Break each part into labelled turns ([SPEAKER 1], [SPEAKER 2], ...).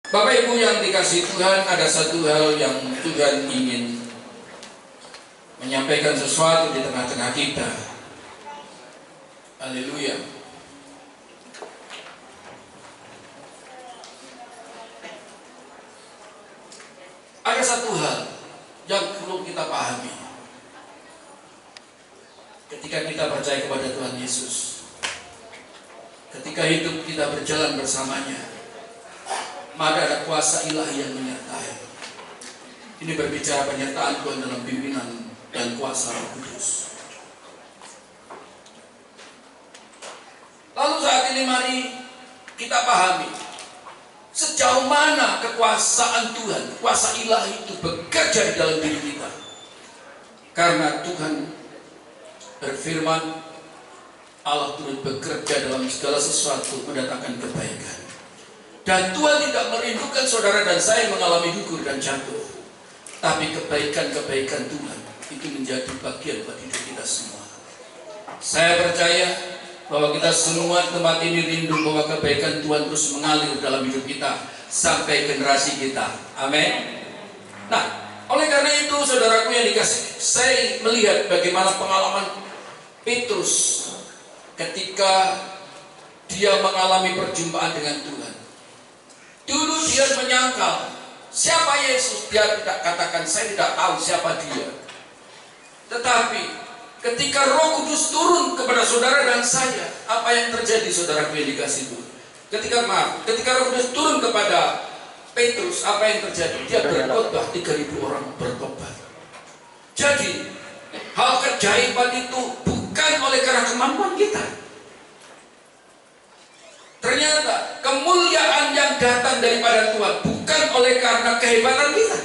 [SPEAKER 1] Bapak Ibu yang dikasihi Tuhan, ada satu hal yang Tuhan ingin menyampaikan sesuatu di tengah-tengah kita. Haleluya. Ada satu hal yang perlu kita pahami ketika kita percaya kepada Tuhan Yesus. Ketika hidup kita berjalan bersamanya, maka ada kuasa ilahi yang menyertai. Ini berbicara penyertaan Tuhan dalam pimpinan dan kuasa Roh Kudus. Lalu saat ini mari kita pahami sejauh mana kekuasaan Tuhan, kuasa ilahi itu bekerja di dalam diri kita. Karena Tuhan berfirman, Allah turut bekerja dalam segala sesuatu mendatangkan kebaikan. Dan Tuhan tidak merindukan saudara dan saya mengalami gugur dan jatuh, tapi kebaikan-kebaikan Tuhan itu menjadi bagian buat hidup kita semua. Saya percaya bahwa kita semua tempat ini rindu bahwa kebaikan Tuhan terus mengalir dalam hidup kita sampai generasi kita. Amin. Nah, oleh karena itu saudaraku yang dikasih, saya melihat bagaimana pengalaman Petrus ketika dia mengalami perjumpaan dengan Tuhan. Dulu dia menyangkal siapa Yesus. Dia tidak katakan, saya tidak tahu siapa dia. Tetapi ketika Roh Kudus turun kepada saudara dan saya, apa yang terjadi saudaraku yang dikasih Tuhan? Ketika Roh Kudus turun kepada Petrus, apa yang terjadi? Dia berkhotbah, 3.000 orang bertobat. Jadi hal keajaiban itu bukan oleh karena kemampuan kita. Ternyata kemuliaan yang datang daripada Tuhan bukan oleh karena kehebatan kita,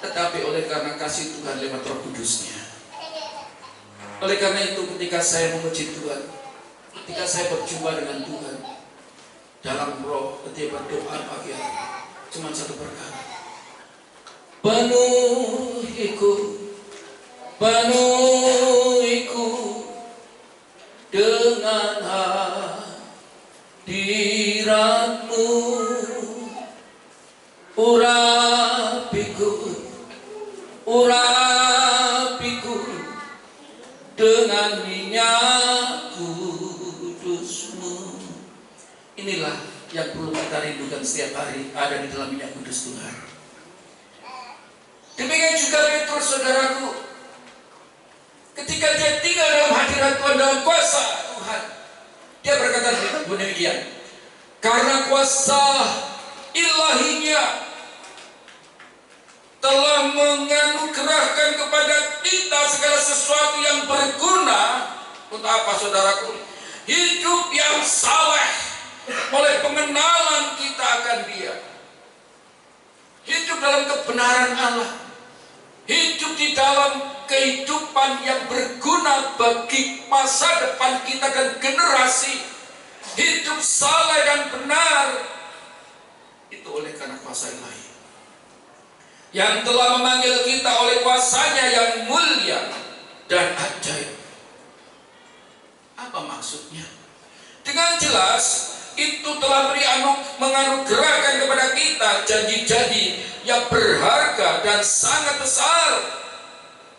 [SPEAKER 1] tetapi oleh karena kasih Tuhan lewat Roh Kudusnya. Oleh karena itu ketika saya memuji Tuhan, ketika saya berjumpa dengan Tuhan dalam roh, ketika berdoa pagi hari, cuma satu perkara: penuhiku dengan hadiratmu, urapiku dengan minyak kudusmu. Inilah yang perlu kita rindukan setiap hari, ada di dalam minyak kudus Tuhan. Demikian juga Petrus saudaraku, ketika dia tinggal dalam hadirat Tuhan, dalam kuasa Tuhan, dia berkata demikian, karena kuasa ilahinya telah menganugerahkan kepada kita segala sesuatu yang berguna. Untuk apa saudaraku? Hidup yang saleh oleh pengenalan kita akan Dia, hidup dalam kebenaran Allah, hidup di dalam kehidupan yang berguna bagi masa depan kita dan generasi, hidup saleh dan benar. Itu oleh karena kuasa ilahi yang telah memanggil kita oleh kuasanya yang mulia dan ajaib. Apa maksudnya? Dengan jelas itu telah menganugerahkan kepada kita janji-janji yang berharga dan sangat besar,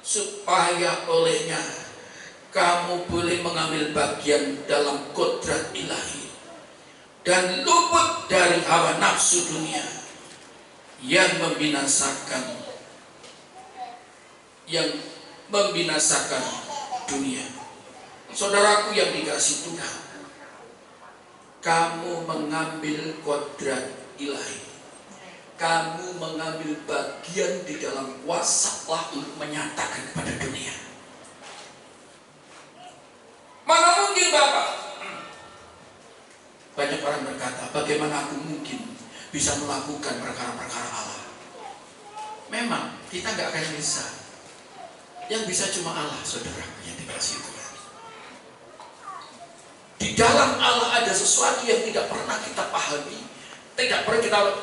[SPEAKER 1] supaya olehnya kamu boleh mengambil bagian dalam kodrat ilahi dan luput dari hawa nafsu dunia yang membinasakan dunia. Saudaraku yang dikasihi Tuhan, kamu mengambil kodrat ilahi, kamu mengambil bagian di dalam kuasa Allah untuk menyatakan kepada dunia. Mana mungkin Bapak? Banyak orang berkata, bagaimana aku mungkin bisa melakukan perkara-perkara Allah? Memang kita nggak akan bisa. Yang bisa cuma Allah, saudara yang dikasihi Tuhan. Di dalam Allah ada sesuatu yang tidak pernah kita pahami, tidak pernah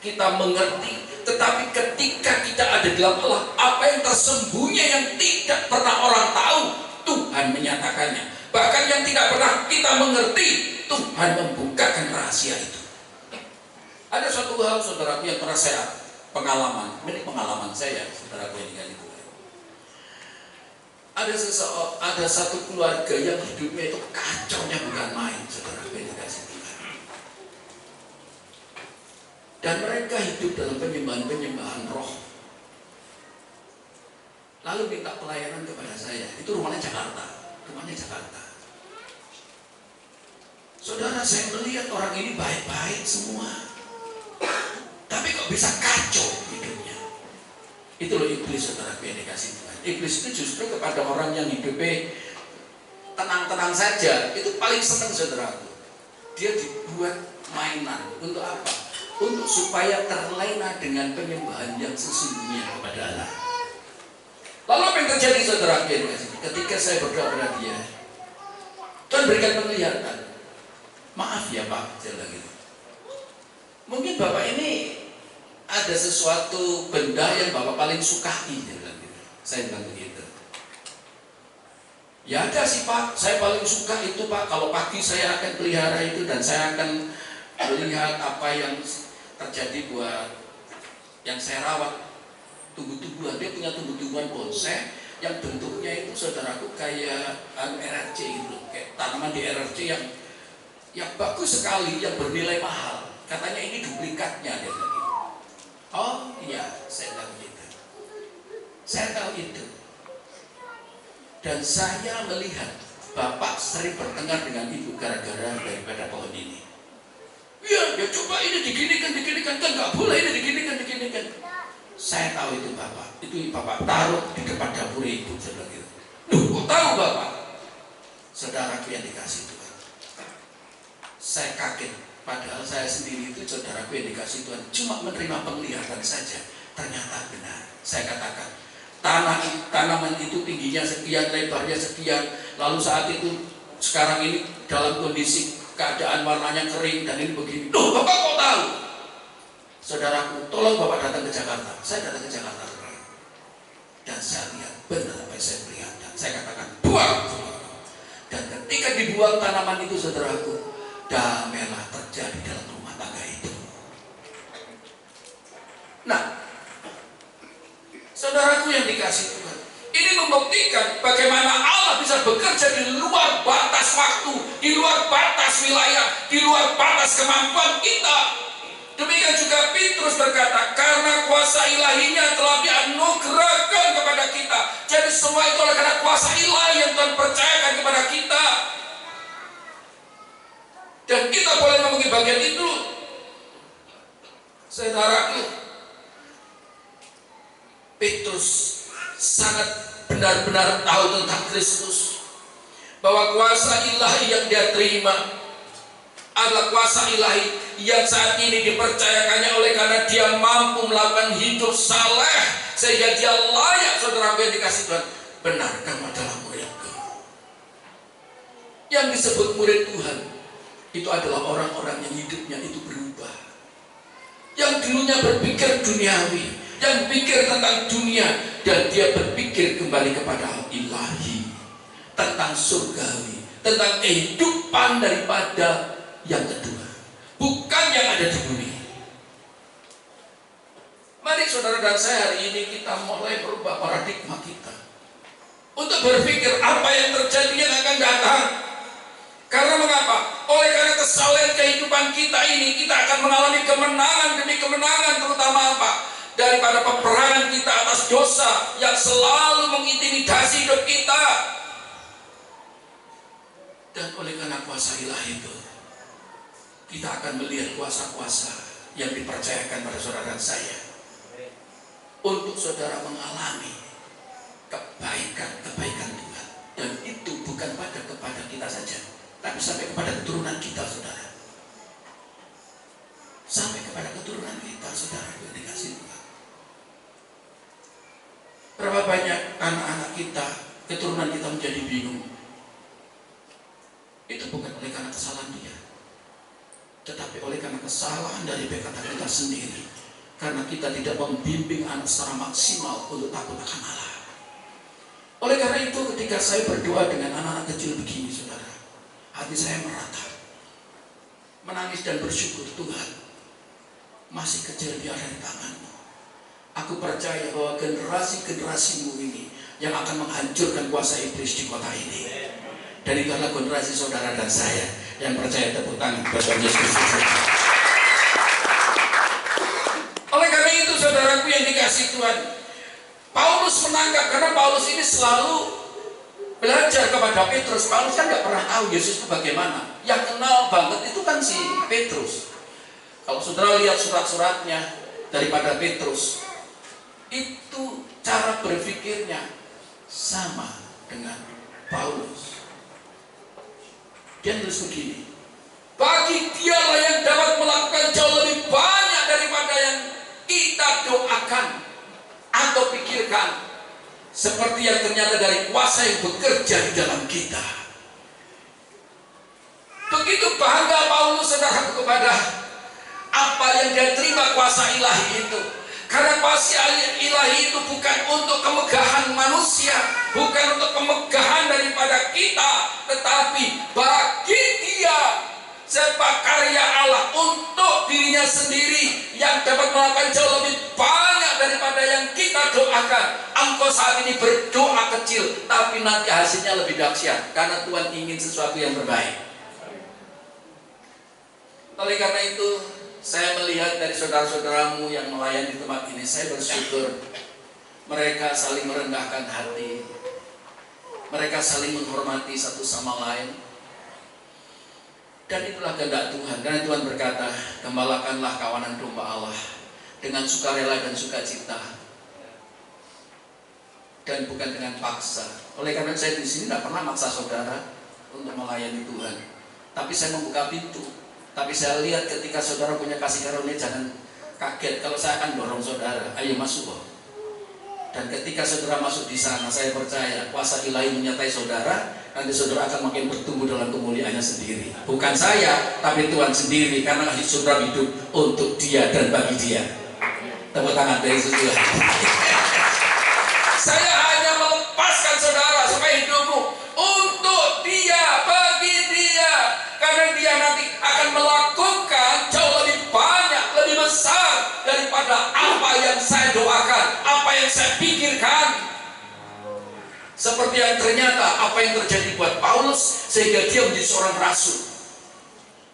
[SPEAKER 1] kita mengerti. Tetapi ketika kita ada di dalam Allah, apa yang tersembunyi yang tidak pernah orang tahu, Tuhan menyatakannya. Bahkan yang tidak pernah kita mengerti, Tuhan membukakan rahasia itu. Ada suatu hal saudaraku yang pernah saya pengalaman, ini pengalaman saya saudaraku yang dikasih Tuhan. Ada satu keluarga yang hidupnya itu kacaunya bukan main, saudaraku yang dikasih Tuhan. Dan mereka hidup dalam penyembahan roh. Lalu minta pelayanan kepada saya. Itu rumahnya Jakarta. Saudara, saya melihat orang ini baik-baik semua, tapi kok bisa kacau hidupnya. Itu loh iblis, saudara, yang dikasih Tuhan. Iblis itu justru kepada orang yang hidupnya tenang-tenang saja, itu paling senang, saudaraku. Dia dibuat mainan. Untuk apa? Untuk supaya terlena dengan penyembahan yang sesungguhnya kepada Allah. Lalu apa yang terjadi, saudara? Ketika saya berdoa kepada dia, Tuhan berikan penglihatan. Maaf ya Pak, saya bilang gitu. Mungkin Bapak ini ada sesuatu benda yang Bapak paling sukai, dia bilang gitu. Saya bilang begitu. Ya ada sih Pak, saya paling suka itu Pak. Kalau pagi saya akan pelihara itu dan saya akan melihat apa yang terjadi buat yang saya rawat, tumbuh-tumbuhan. Dia punya tumbuh-tumbuhan bonsai yang bentuknya itu, saudaraku, kayak RRC itu, kayak tanaman di RRC yang bagus sekali, yang bernilai mahal. Katanya ini duplikatnya, dia bilang gitu. Oh iya, saya tahu itu. Saya tahu itu. Dan saya melihat Bapak sering bertengkar dengan Ibu gara-gara daripada pohon ini. Iya, ya coba ini diginikan, kan nggak boleh ini diginikan. Saya tahu itu Bapak. Itu Bapak taruh di depan dapur Ibu, saya bilang gitu. Duh, kok tahu Bapak? Saudaraku yang dikasih Tuhan. Saya kaget, padahal saya sendiri itu, saudaraku yang dikasih Tuhan, cuma menerima penglihatan saja. Ternyata benar. Saya katakan, tanaman itu tingginya sekian, lebarnya sekian. Lalu saat itu, sekarang ini dalam kondisi keadaan warnanya kering dan ini begini. Duh, Bapak kok tahu? Saudaraku, tolong Bapak datang ke Jakarta. Saya datang ke Jakarta, saudara. Dan saya lihat benar apa yang saya lihat. Dan saya katakan, buang. Dan ketika dibuang tanaman itu, saudaraku, damailah terjadi dalam rumah tangga itu. Nah, saudaraku yang dikasih Tuhan, ini membuktikan bagaimana Allah bisa bekerja di luar batas waktu, di luar batas wilayah, di luar batas kemampuan kita. Demikian juga Petrus berkata, karena kuasa ilahinya telah dianugerahkan kepada kita. Jadi semua itu oleh karena kuasa ilahi yang Tuhan percayakan kepada kita. Dan kita boleh memenuhi bagian itu. Saudaraku, Petrus sangat benar-benar tahu tentang Kristus, bahwa kuasa ilahi yang dia terima adalah kuasa ilahi yang saat ini dipercayakannya oleh karena dia mampu melakukan hidup saleh sehingga dia layak, saudaraku yang dikasih Tuhan. Benar, kamu adalah muridku. Yang disebut murid Tuhan itu adalah orang-orang yang hidupnya itu berubah, yang dulunya berpikir duniawi, yang pikir tentang dunia, dan dia berpikir kembali kepada hal ilahi, tentang surgawi, tentang kehidupan daripada yang kedua, bukan yang ada di bumi. Mari saudara dan saya hari ini kita mulai berubah paradigma kita untuk berpikir apa yang terjadi yang akan datang. Karena mengapa? Oleh karena kesalahan kehidupan kita ini, kita akan mengalami kemenangan demi kemenangan, terutama apa? Daripada peperangan kita atas dosa yang selalu mengintimidasi hidup kita. Dan oleh karena kuasa ilahi itu, kita akan melihat kuasa-kuasa yang dipercayakan pada saudara dan saya, untuk saudara mengalami kebaikan Tuhan. Dan itu bukan kepada kita saja, tapi sampai kepada keturunan kita, saudara. Sampai kepada keturunan kita, saudara, yang dikasih Tuhan. Berapa banyak anak-anak kita, keturunan kita menjadi bingung. Itu bukan oleh karena kesalahan dia, tetapi oleh karena kesalahan dari kita sendiri. Karena kita tidak membimbing anak secara maksimal untuk takut akan Allah. Oleh karena itu, ketika saya berdoa dengan anak-anak kecil begini, saudara, hati saya merata, menangis dan bersyukur. Tuhan, masih kecil biar dari tanganmu. Aku percaya bahwa generasi-generasimu ini yang akan menghancurkan kuasa iblis di kota ini. Dan itu adalah generasi saudara dan saya yang percaya. Tepuk tangan buat Tuhan Yesus Kristus. Oleh karena itu saudaraku yang dikasihi Tuhan, Paulus menangkap karena Paulus ini selalu belajar kepada Petrus. Paulus kan nggak pernah tahu Yesus itu bagaimana. Yang kenal banget itu kan si Petrus. Kalau saudara lihat surat-suratnya daripada Petrus, itu cara berpikirnya sama dengan Paulus. Dia tulis begini, bagi dialah yang dapat melakukan jauh lebih banyak daripada yang kita doakan atau pikirkan, seperti yang ternyata dari kuasa yang bekerja di dalam kita. Begitu bangga Paulus saudara kepada apa yang dia terima kuasa ilahi itu. Karena kuasa ilahi itu bukan untuk kemegahan manusia, bukan untuk kemegahan daripada kita, tetapi bagi dia sebagai karya Allah untuk dirinya sendiri yang dapat melakukan jauh lebih banyak daripada yang kita doakan. Engkau saat ini berdoa kecil, tapi nanti hasilnya lebih dahsyat karena Tuhan ingin sesuatu yang terbaik. Oleh karena itu, saya melihat dari saudara-saudaramu yang melayani di tempat ini, saya bersyukur mereka saling merendahkan hati, mereka saling menghormati satu sama lain. Dan itulah kehendak Tuhan. Karena Tuhan berkata, gembalakanlah kawanan domba Allah dengan sukarela dan sukacita, dan bukan dengan paksa. Oleh karena saya di sini tidak pernah maksa saudara untuk melayani Tuhan, tapi saya membuka pintu. Tapi saya lihat ketika saudara punya kasih karunia, jangan kaget kalau saya akan dorong saudara, ayo masuk kok. Dan ketika saudara masuk di sana, saya percaya kuasa ilahi menyertai saudara. Nanti saudara akan makin bertumbuh dalam kemuliaannya sendiri. Bukan saya, tapi Tuhan sendiri, karena saudara hidup untuk Dia dan bagi Dia. Tepuk tangan dari Tuhan. Saya hanya melepaskan saudara supaya hidupmu untuk Dia, bagi Dia. Karena Dia nanti akan melakukan jauh lebih banyak, lebih besar daripada apa yang saya doakan, apa yang saya pikirkan. Seperti yang ternyata apa yang terjadi buat Paulus sehingga dia menjadi seorang rasul.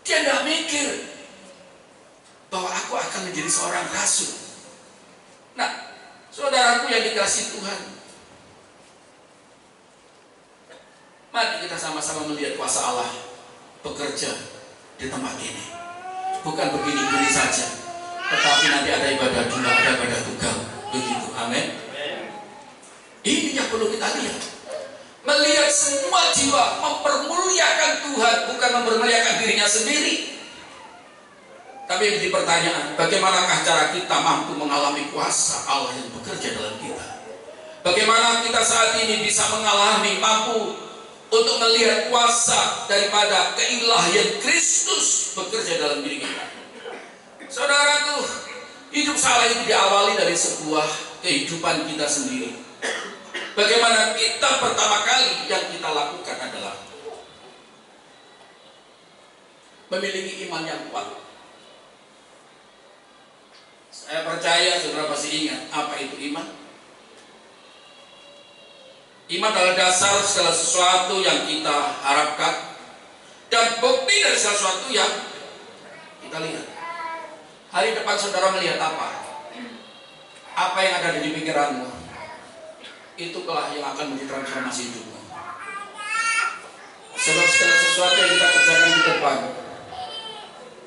[SPEAKER 1] Dia tidak mikir bahwa aku akan menjadi seorang rasul. Nah, saudaraku yang dikasihi Tuhan, mari kita sama-sama melihat kuasa Allah bekerja di tempat ini. Bukan begini-begini saja, tetapi nanti ada ibadah dua, ada ibadah tunggal. Begitu, amin. Ini yang perlu kita lihat. Melihat semua jiwa mempermuliakan Tuhan, bukan mempermuliakan dirinya sendiri. Tapi yang jadi pertanyaan, bagaimanakah cara kita mampu mengalami kuasa Allah yang bekerja dalam kita? Bagaimana kita saat ini bisa mengalami, mampu untuk melihat kuasa daripada keilahian Kristus bekerja dalam diri kita? Saudaraku, hidup salah itu diawali dari sebuah kehidupan kita sendiri. Bagaimana kita pertama kali yang kita lakukan adalah memiliki iman yang kuat. Saya percaya saudara pasti ingat apa itu iman. Iman adalah dasar segala sesuatu yang kita harapkan dan bukti dari segala sesuatu yang kita lihat. Hari depan saudara melihat apa? Apa yang ada di pikiranmu? Itulah yang akan menjadi transformasi hidupmu. Sebab segala sesuatu yang kita kerjakan di depan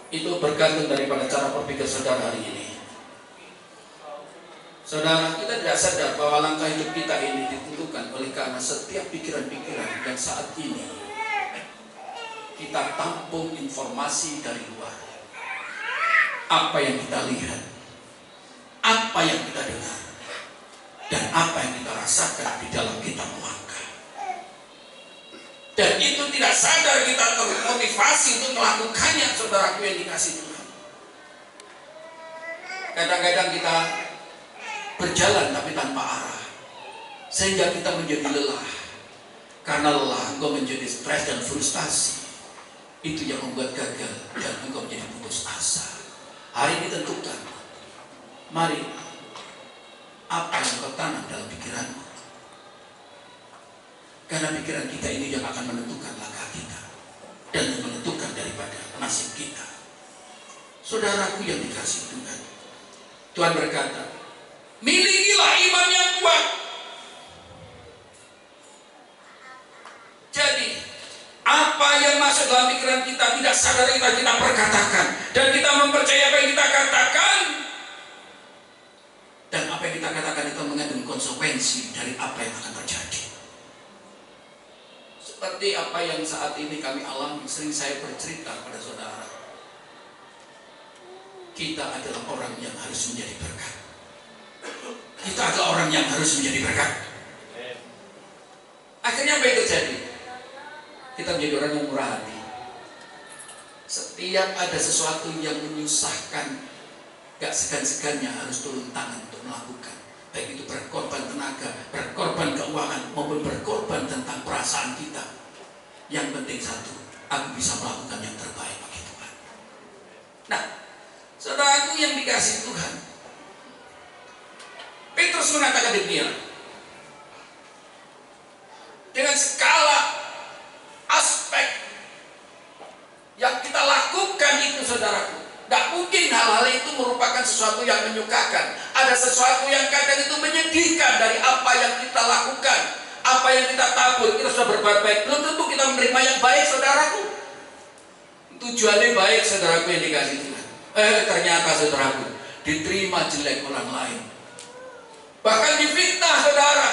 [SPEAKER 1] itu bergantung daripada cara berpikir saudara hari ini. Saudara, kita tidak sadar bahwa langkah hidup kita ini ditentukan oleh karena setiap pikiran-pikiran yang saat ini kita tampung informasi dari luar. Apa yang kita lihat, apa yang kita dengar, dan apa yang kita rasakan di dalam kita melangkah. Dan itu tidak sadar kita termotivasi untuk melakukannya, saudaraku yang dikasihi Tuhan. Kadang-kadang kita berjalan tapi tanpa arah, sehingga kita menjadi lelah. Karena lelah, engkau menjadi stres dan frustasi. Itu yang membuat gagal dan engkau menjadi putus asa. Hari ini tentukan, mari, apa yang kau tanam dalam pikiranmu. Karena pikiran kita ini yang akan menentukan langkah kita dan menentukan daripada nasib kita. Saudaraku yang dikasihi Tuhan, Tuhan berkata, milikilah iman yang kuat. Jadi apa yang masuk dalam pikiran kita tidak sadar kita perkatakan, dan kita mempercayai apa yang kita katakan, dan apa yang kita katakan itu mengandung konsekuensi dari apa yang akan terjadi. Seperti apa yang saat ini kami alami, sering saya bercerita pada saudara, kita adalah orang yang harus menjadi berkat. Kita adalah orang yang harus menjadi berkat. Akhirnya apa yang terjadi? Kita menjadi orang yang murah hati. Setiap ada sesuatu yang menyusahkan, gak segan-segannya harus turun tangan untuk melakukan. Baik itu berkorban tenaga, berkorban keuangan, maupun berkorban tentang perasaan kita. Yang penting satu, aku bisa melakukan yang terbaik bagi Tuhan. Nah, saudaraku yang dikasihi Tuhan, Petrus mengatakan demikian. Dengan skala aspek yang kita lakukan itu, saudaraku, tidak mungkin hal-hal itu merupakan sesuatu yang menyukakan. Ada sesuatu yang kadang itu menyedihkan dari apa yang kita lakukan, apa yang kita tabur. Kita sudah berbuat baik, belum tentu kita menerima yang baik, saudaraku. Tujuannya baik, saudaraku yang dikasih Tuhan. Ternyata saudaraku diterima jelek orang lain, bahkan difitnah, saudara.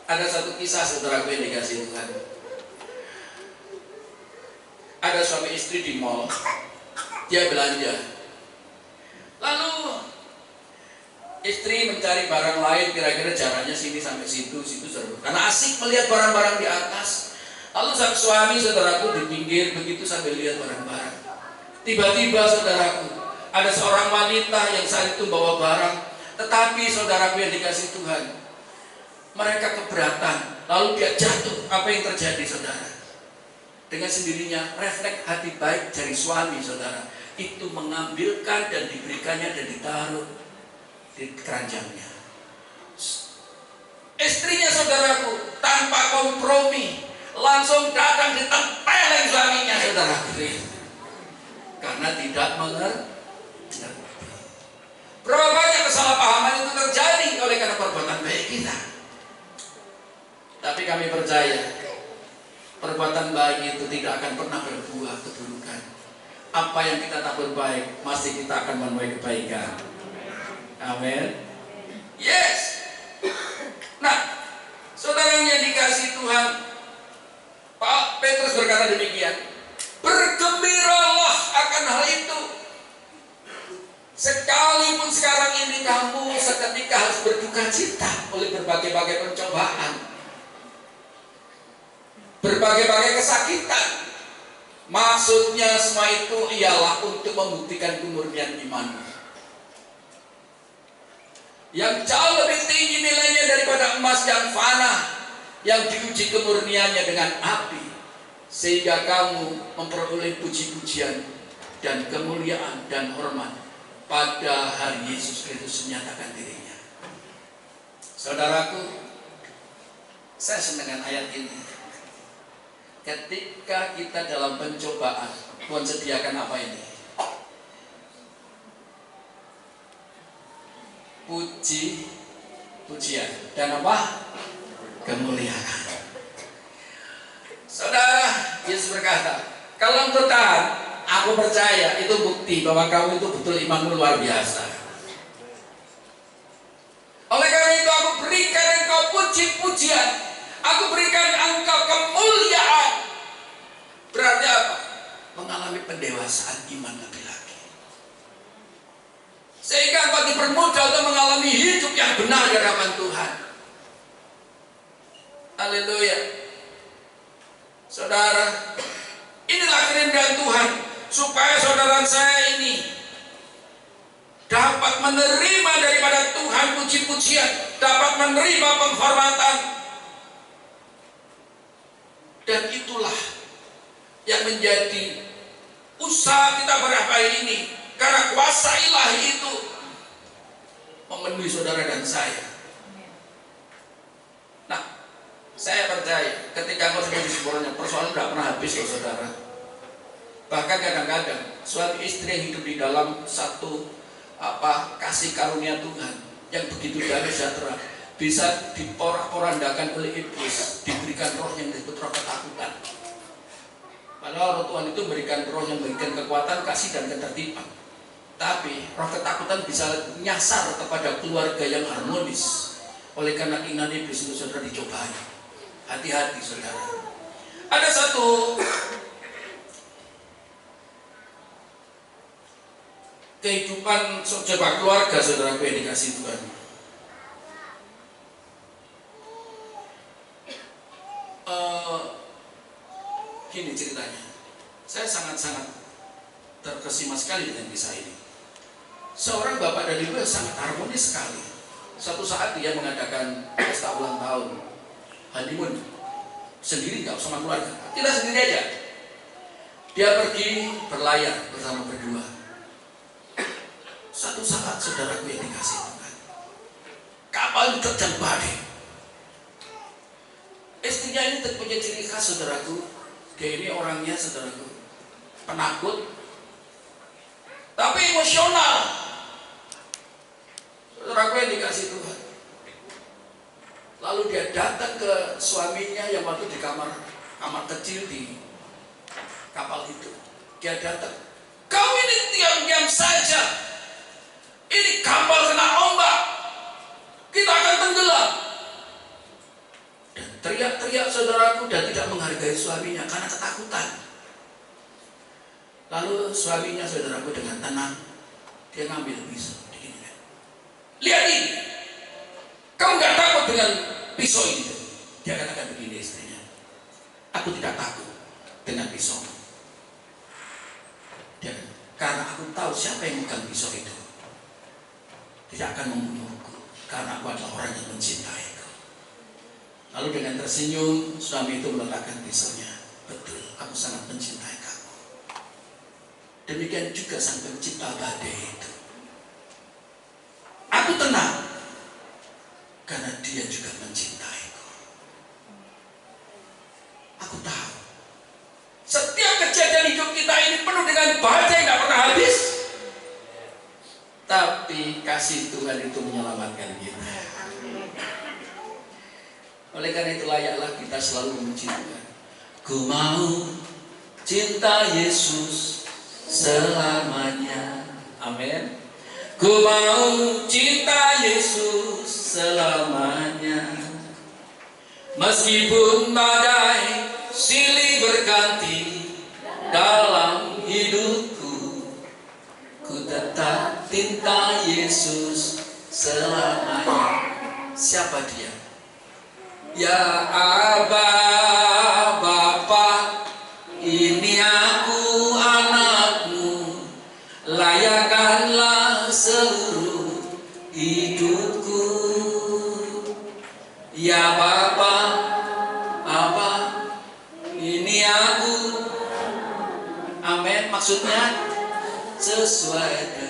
[SPEAKER 1] Ada satu kisah, saudaraku yang dikasih Tuhan. Ada suami istri di mall, dia belanja. Lalu istri mencari barang lain, kira-kira jaraknya sini sampai situ seru. Karena asik melihat barang-barang di atas. Lalu sang suami, saudaraku, di pinggir begitu sambil lihat barang-barang. Tiba-tiba, saudaraku, ada seorang wanita yang saat itu bawa barang, tetapi saudaraku yang dikasih Tuhan, mereka keberatan. Lalu dia jatuh. Apa yang terjadi, saudara? Dengan sendirinya refleks hati baik dari suami, saudara, itu mengambilkan dan diberikannya dan ditaruh di keranjangnya. Istrinya, saudaraku, tanpa kompromi langsung datang ditempeleng suaminya, saudaraku, karena tidak mengerti. Berapa banyak kesalahpahaman itu terjadi oleh karena perbuatan baik kita. Tapi kami percaya perbuatan baik itu tidak akan pernah berbuah keburukan. Apa yang kita tabur baik, pasti kita akan menuai kebaikan. Amin. Yes. Nah, saudara yang dikasihi Tuhan, Pak Petrus berkata demikian, bergembiralah akan hal itu. Sekalipun sekarang ini kamu seketika harus berduka cita oleh berbagai-bagai pencobaan, berbagai-bagai kesakitan. Maksudnya semua itu ialah untuk membuktikan kemurnian imanmu, yang jauh lebih tinggi nilainya daripada emas yang fana, yang diuji kemurniannya dengan api, sehingga kamu memperoleh puji-pujian dan kemuliaan dan hormat pada hari Yesus Kristus menyatakan dirinya. Saudaraku, saya senang dengan ayat ini. Ketika kita dalam pencobaan, Tuhan sediakan apa ini? Pujian dan apa? Kemuliaan. Saudara, Yesus berkata, kalau engkau tahan, aku percaya itu bukti bahwa kamu itu betul imanmu luar biasa. Oleh karena itu aku berikan engkau puji-pujian, aku berikan engkau kemuliaan. Berarti apa? Mengalami pendewasaan iman lebih lagi, sehingga engkau dipermudah untuk mengalami hidup yang benar di hadapan Tuhan. Haleluya. Saudara, inilah kehendak Tuhan, supaya saudara saya ini dapat menerima daripada Tuhan puji-pujian, dapat menerima penghormatan. Dan itulah yang menjadi usaha kita berapa ini, karena kuasa ilahi itu memenuhi saudara dan saya. Nah, saya percaya ketika kau sudah disempurnakan, persoalan tidak pernah habis loh saudara. Bahkan kadang-kadang suami istri yang hidup di dalam satu kasih karunia Tuhan yang begitu damai sejahtera bisa diporak-porandakan oleh iblis, diberikan roh yang disebut roh ketakutan. Padahal roh Tuhan itu memberikan roh yang memberikan kekuatan, kasih dan ketertiban. Tapi roh ketakutan bisa nyasar kepada keluarga yang harmonis. Oleh karena keinginan iblis itu saudara dicobai. Hati-hati saudara. Ada satu kehidupan sebuah keluarga saudara yang dikasih Tuhan. Gini ceritanya, saya sangat-sangat terkesima sekali dengan kisah ini. Seorang bapak dan ibu sangat harmonis sekali. Suatu saat dia mengadakan pesta ulang tahun, honeymoon, sendiri, nggak sama keluarga, tidak sendiri aja. Dia pergi berlayar bersama berdua. Satu saat saudaraku yang dikasih Tuhan, kapal diterjang badai. Istrinya ini punya ciri khas saudaraku. Dia ini orangnya saudaraku penakut, tapi emosional. Saudaraku yang dikasih Tuhan. Lalu dia datang ke suaminya yang waktu di kamar kecil di kapal itu. Dia datang, kau ini diam-diam saja. Ini kapal kena ombak, kita akan tenggelam. Dan teriak-teriak saudaraku dan tidak menghargai suaminya karena ketakutan. Lalu suaminya saudaraku dengan tenang, dia ngambil pisau. Lihat ini, kau nggak takut dengan pisau ini? Dia katakan begini istrinya, aku tidak takut dengan pisau. Karena aku tahu siapa yang megang pisau itu tidak akan membunuhku, karena aku adalah orang yang mencintaiku. Lalu dengan tersenyum suami itu meletakkan pisaunya. Betul, aku sangat mencintai kamu. Demikian juga sang pencipta badai itu. Aku tenang karena dia juga mencintaiku. Aku tahu setiap kejadian hidup kita ini penuh dengan badai yang tidak pernah habis. Tapi kasih Tuhan itu menyelamatkan kita. Oleh karena itu layaklah kita selalu memuji Tuhan. Ku mau cinta Yesus selamanya. Amin. Ku mau cinta Yesus selamanya. Meskipun badai silih berganti dalam hidupku, ku tetap cinta Yesus selamanya. Siapa dia? Ya Aba, Bapa, ini aku anakmu, layakkanlah seluruh hidupku. Ya Bapa, Bapa, ini aku. Amin. Maksudnya sesuai